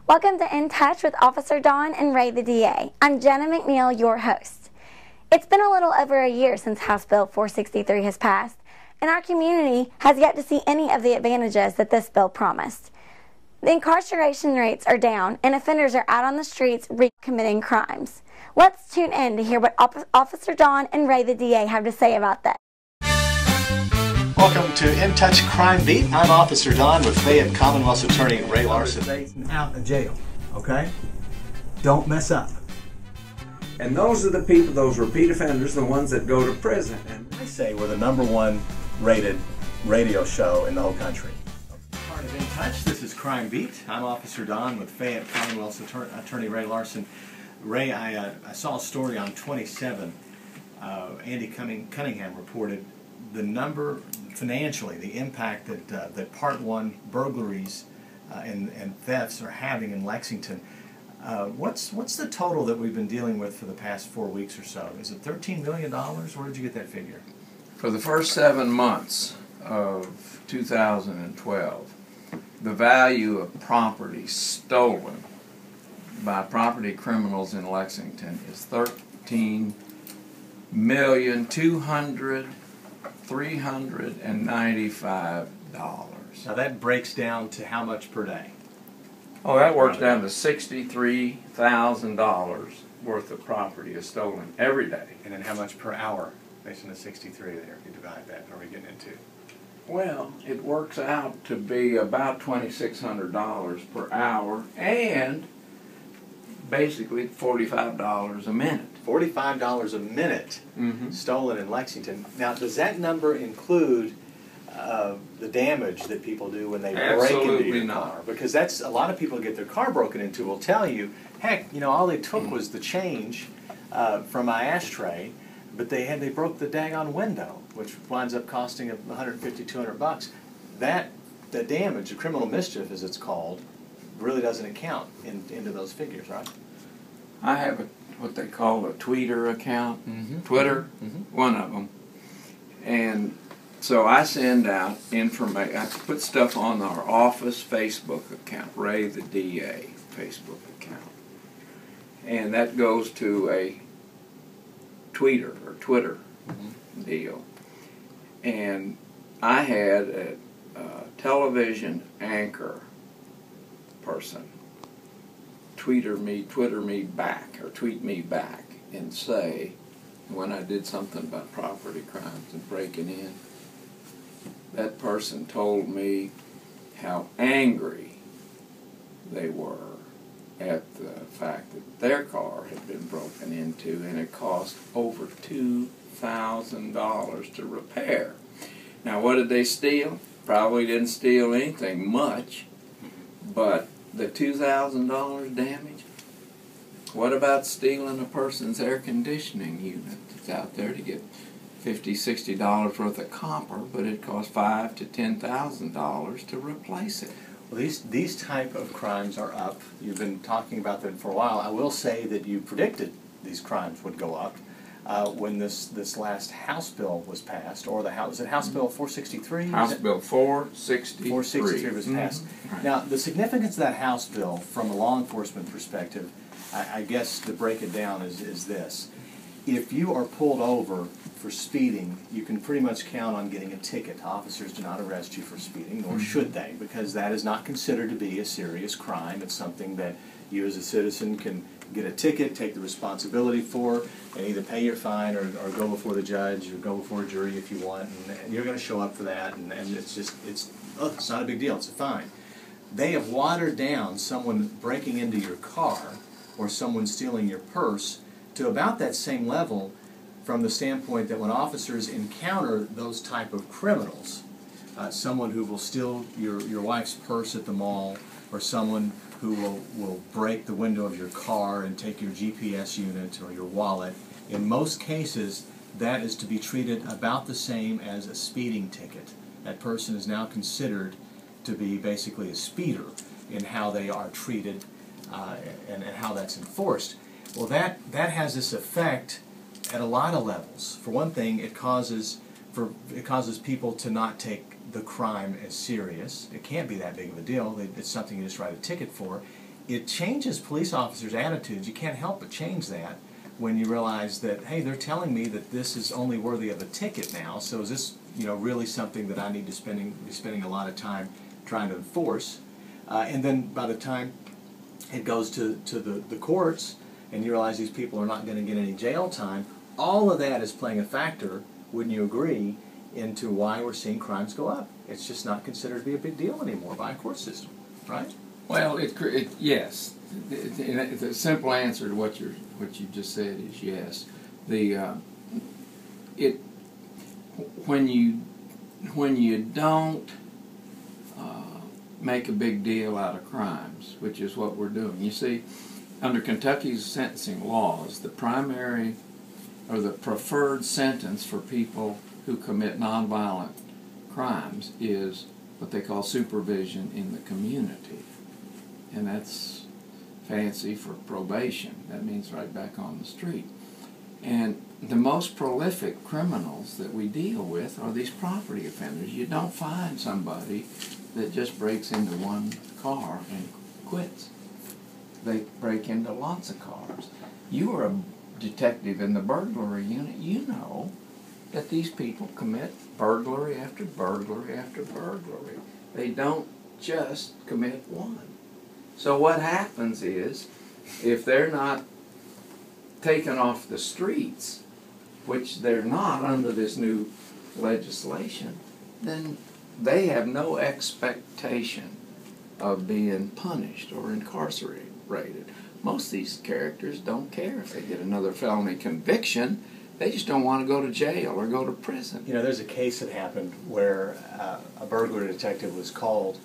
Welcome to In Touch with Officer Dawn and Ray the DA. I'm Jenna McNeil, your host. It's been a little over a year since House Bill 463 has passed, and our community has yet to see any of the advantages that this bill promised. The incarceration rates are down, and offenders are out on the streets recommitting crimes. Let's tune in to hear what Officer Dawn and Ray the DA have to say about that. Welcome to In Touch Crime Beat. I'm Officer Don with Fayette Commonwealth's Attorney Ray Larson. Out of jail, okay? Don't mess up. And those are the people, those repeat offenders, the ones that go to prison. And I say we're the #1 rated radio show in the whole country. Part of In Touch, this is Crime Beat. I'm Officer Don with Fayette Commonwealth's Attorney Ray Larson. Ray, I saw a story on 27. Andy Cunningham reported the number financially, the impact that Part 1 burglaries and thefts are having in Lexington. What's the total that we've been dealing with for the past 4 weeks or so? Is it $13 million? Where did you get that figure? For the first 7 months of 2012, the value of property stolen by property criminals in Lexington is $13,395,000. Now that breaks down to how much per day? Oh, that works down to $63,000 worth of property is stolen every day. And then how much per hour based on the 63 there? If you divide that, what are we getting into? Well, it works out to be about $2,600 per hour and basically $45 a minute. $45 a minute stolen in Lexington. Now, does that number include the damage that people do when they break into your car? Because that's a lot of people get their car broken into will tell you, heck, you know, all they took was the change from my ashtray, but they broke the daggone window, which winds up costing $150, $200. The damage, the criminal mischief, as it's called, really doesn't account into those figures, right? I have what they call a tweeter account, Twitter, one of them, and so I send out information. I put stuff on our office Facebook account, Ray the DA Facebook account, and that goes to a tweeter or Twitter deal. And I had a television anchor person Twitter me back or tweet me back and say when I did something about property crimes and breaking in, that person told me how angry they were at the fact that their car had been broken into and it cost over $2,000 to repair. Now, what did they steal? Probably didn't steal anything much, but the $2,000 damage? What about stealing a person's air conditioning unit that's out there to get $50, $60 worth of copper, but it costs $5,000 to $10,000 to replace it? Well, these type of crimes are up. You've been talking about them for a while. I will say that you predicted these crimes would go up when this last House bill was passed, or was it House Bill 463? House Bill 463. 463 was passed. Right. Now, the significance of that House bill from a law enforcement perspective, I guess to break it down is this. If you are pulled over for speeding, you can pretty much count on getting a ticket. Officers do not arrest you for speeding, nor should they, because that is not considered to be a serious crime. It's something that you as a citizen can get a ticket, take the responsibility for, and either pay your fine or go before the judge or go before a jury if you want, and you're going to show up for that, and it's not a big deal, it's a fine. They have watered down someone breaking into your car or someone stealing your purse to about that same level from the standpoint that when officers encounter those type of criminals, someone who will steal your wife's purse at the mall, or someone who will break the window of your car and take your GPS unit or your wallet, in most cases that is to be treated about the same as a speeding ticket. That person is now considered to be basically a speeder in how they are treated and how that's enforced. Well, that has this effect at a lot of levels. For one thing, it causes people to not take the crime as serious. It can't be that big of a deal. It's something you just write a ticket for. it changes police officers' attitudes. You can't help but change that when you realize that, hey, they're telling me that this is only worthy of a ticket now, so is this, you know, really something that I need to be spending a lot of time trying to enforce? And then by the time it goes to the courts and you realize these people are not going to get any jail time, all of that is playing a factor, wouldn't you agree, into why we're seeing crimes go up. It's just not considered to be a big deal anymore by a court system, right? Well, yes. The simple answer to what you just said is yes. When you don't make a big deal out of crimes, which is what we're doing. You see, under Kentucky's sentencing laws, the primary or the preferred sentence for people who commit nonviolent crimes is what they call supervision in the community. And that's fancy for probation. That means right back on the street. And the most prolific criminals that we deal with are these property offenders. You don't find somebody that just breaks into one car and quits. They break into lots of cars. You are a detective in the burglary unit. You know that these people commit burglary after burglary after burglary. They don't just commit one. So what happens is, if they're not taken off the streets, which they're not under this new legislation, then they have no expectation of being punished or incarcerated. Most of these characters don't care if they get another felony conviction. They just don't want to go to jail or go to prison. You know, there's a case that happened where a burglary detective was called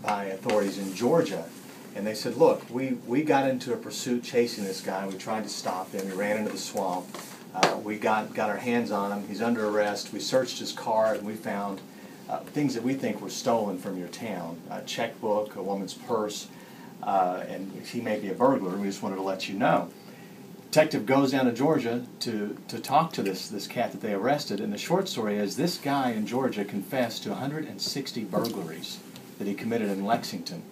by authorities in Georgia, and they said, look, we got into a pursuit chasing this guy. We tried to stop him. He ran into the swamp. We got our hands on him. He's under arrest. We searched his car, and we found things that we think were stolen from your town, a checkbook, a woman's purse, and he may be a burglar. We just wanted to let you know. Detective goes down to Georgia to talk to this cat that they arrested, and the short story is this guy in Georgia confessed to 160 burglaries that he committed in Lexington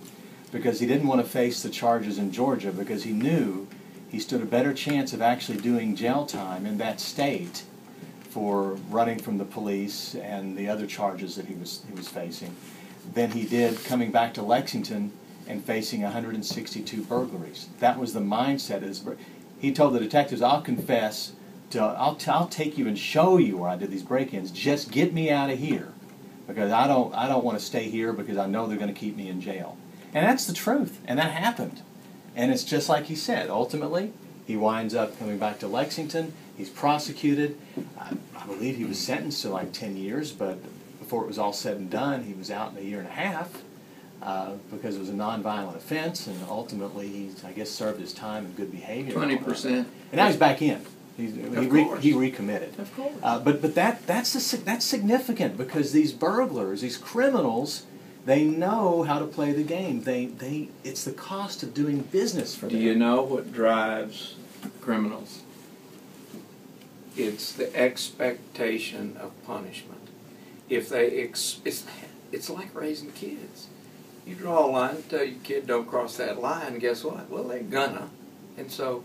because he didn't want to face the charges in Georgia because he knew he stood a better chance of actually doing jail time in that state for running from the police and the other charges that he was facing than he did coming back to Lexington and facing 162 burglaries. That was the mindset. He told the detectives, I'll confess, I'll take you and show you where I did these break-ins. Just get me out of here because I don't want to stay here because I know they're going to keep me in jail. And that's the truth, and that happened. And it's just like he said. Ultimately, he winds up coming back to Lexington. He's prosecuted. I believe he was sentenced to like 10 years, but before it was all said and done, he was out in a year and a half. Because it was a nonviolent offense, and ultimately he, I guess, served his time in good behavior. 20%. And now he's back in. He recommitted. Of course. But that's significant because these burglars, these criminals, they know how to play the game. It's the cost of doing business for them. Do you know what drives criminals? It's the expectation of punishment. If they it's like raising kids. You draw a line and tell your kid don't cross that line, and guess what? Well, they're gonna. And so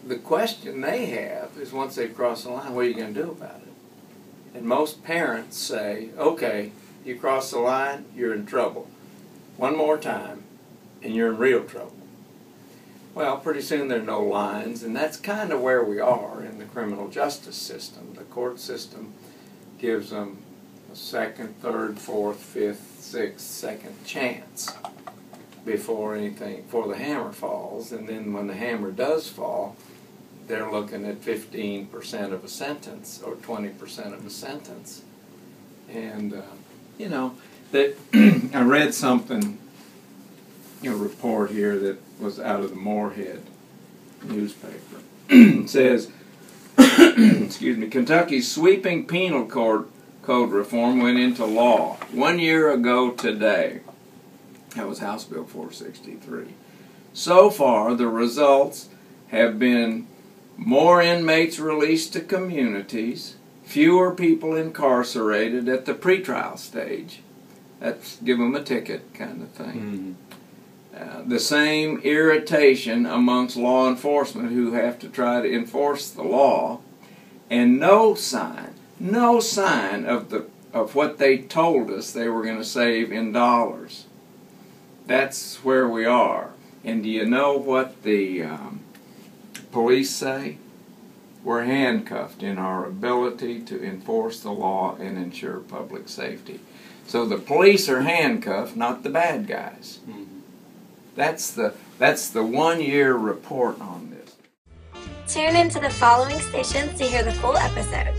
the question they have is once they've crossed the line, what are you going to do about it? And most parents say, okay, you cross the line, you're in trouble. One more time, and you're in real trouble. Well, pretty soon there are no lines, and that's kind of where we are in the criminal justice system. The court system gives them a second, third, fourth, fifth, sixth, second chance before the hammer falls. And then when the hammer does fall, they're looking at 15% of a sentence or 20% of a sentence. And, you know, that I read something, a report here that was out of the Moorhead newspaper. It says, excuse me, Kentucky's sweeping penal code reform went into law 1 year ago today. That was House Bill 463. So far, the results have been more inmates released to communities, fewer people incarcerated at the pretrial stage. That's give them a ticket kind of thing. the same irritation amongst law enforcement who have to try to enforce the law, and no sign of what they told us they were going to save in dollars. That's where we are. And do you know what the police say? We're handcuffed in our ability to enforce the law and ensure public safety. So the police are handcuffed, not the bad guys. That's the 1-year report on this. Tune into the following stations to hear the full episode.